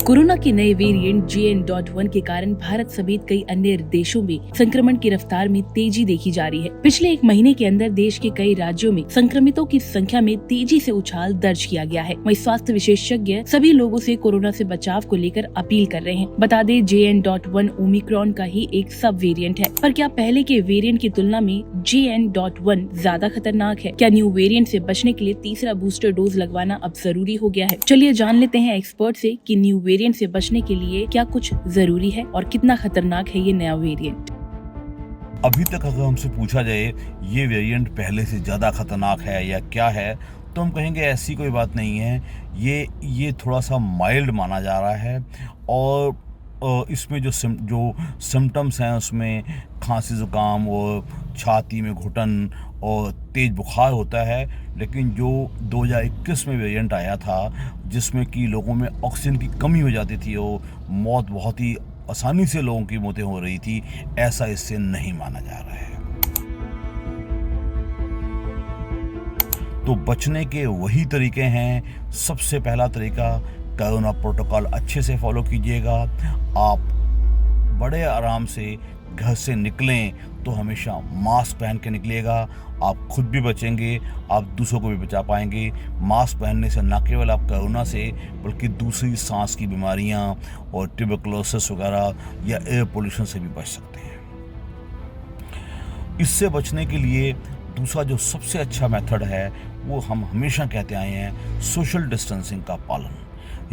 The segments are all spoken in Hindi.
कोरोना के नए वेरिएंट JN.1 के कारण भारत समेत कई अन्य देशों में संक्रमण की रफ्तार में तेजी देखी जा रही है। पिछले एक महीने के अंदर देश के कई राज्यों में संक्रमितों की संख्या में तेजी से उछाल दर्ज किया गया है। वहीं स्वास्थ्य विशेषज्ञ सभी लोगों से कोरोना से बचाव को लेकर अपील कर रहे हैं। बता दें, JN.1 ओमिक्रॉन का ही एक सब वेरिएंट है, पर क्या पहले के वेरिएंट की तुलना में JN.1 ज्यादा खतरनाक है? क्या न्यू वेरिएंट से बचने के लिए तीसरा बूस्टर डोज लगवाना अब जरूरी हो गया है? चलिए जान लेते हैं एक्सपर्ट से कि न्यू वेरिएंट से बचने के लिए क्या कुछ जरूरी है और कितना खतरनाक है ये नया वेरिएंट। अभी तक अगर हमसे पूछा जाए ये वेरिएंट पहले से ज़्यादा खतरनाक है या क्या है, तो हम कहेंगे ऐसी कोई बात नहीं है। ये थोड़ा सा माइल्ड माना जा रहा है और इसमें जो सिम्टम्स हैं उसमें खांसी ज़ुकाम और छाती में घुटन और तेज़ बुखार होता है। लेकिन जो 2021 में वेरिएंट आया था जिसमें कि लोगों में ऑक्सीजन की कमी हो जाती थी और मौत बहुत ही आसानी से लोगों की मौतें हो रही थी, ऐसा इससे नहीं माना जा रहा है। तो बचने के वही तरीके हैं। सबसे पहला तरीका, कोरोना प्रोटोकॉल अच्छे से फॉलो कीजिएगा। आप बड़े आराम से घर से निकलें तो हमेशा मास्क पहन के निकलिएगा। आप खुद भी बचेंगे, आप दूसरों को भी बचा पाएंगे। मास्क पहनने से न केवल आप कोरोना से बल्कि दूसरी सांस की बीमारियां और ट्यूबरकुलोसिस वगैरह या एयर पोल्यूशन से भी बच सकते हैं। इससे बचने के लिए दूसरा जो सबसे अच्छा मेथड है वो हम हमेशा कहते आए हैं, सोशल डिस्टेंसिंग का पालन।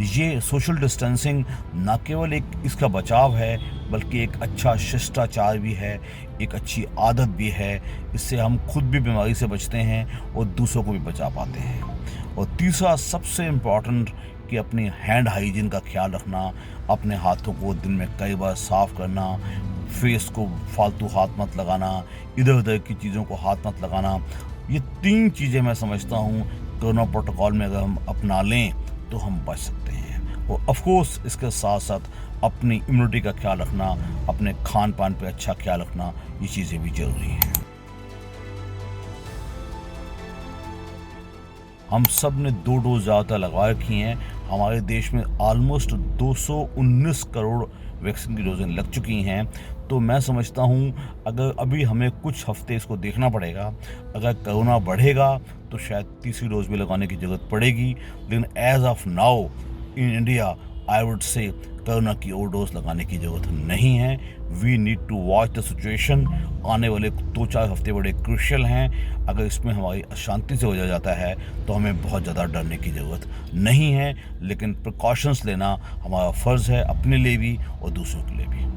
ये सोशल डिस्टेंसिंग न केवल एक इसका बचाव है बल्कि एक अच्छा शिष्टाचार भी है, एक अच्छी आदत भी है। इससे हम खुद भी बीमारी से बचते हैं और दूसरों को भी बचा पाते हैं। और तीसरा सबसे इम्पॉर्टेंट कि अपनी हैंड हाइजीन का ख्याल रखना, अपने हाथों को दिन में कई बार साफ़ करना, फेस को फालतू हाथ मत लगाना, इधर उधर की चीज़ों को हाथ मत लगाना। ये 3 चीज़ें मैं समझता हूँ कोरोना प्रोटोकॉल में अगर हम अपना लें तो हम बच सकते हैं। और ऑफ कोर्स इसके साथ साथ अपनी इम्यूनिटी का ख्याल रखना, अपने खान पान पे अच्छा ख्याल रखना, ये चीज़ें भी ज़रूरी हैं। हम सब ने 2 डोज ज़्यादातर लगवा रखी हैं। हमारे देश में ऑलमोस्ट 219 करोड़ वैक्सीन की डोजें लग चुकी हैं। तो मैं समझता हूँ अगर अभी हमें कुछ हफ्ते इसको देखना पड़ेगा। अगर कोरोना बढ़ेगा तो शायद तीसरी डोज भी लगाने की ज़रूरत पड़ेगी। लेकिन as of now in India I would say corona की और डोज लगाने की ज़रूरत नहीं है। We need to watch the situation. आने वाले 2-4 हफ्ते बड़े क्रूशियल हैं। अगर इसमें हमारी अशांति से हो जाता है तो हमें बहुत ज़्यादा डरने की ज़रूरत नहीं है। लेकिन प्रिकॉशंस लेना हमारा फ़र्ज़ है, अपने लिए भी और दूसरों के लिए भी।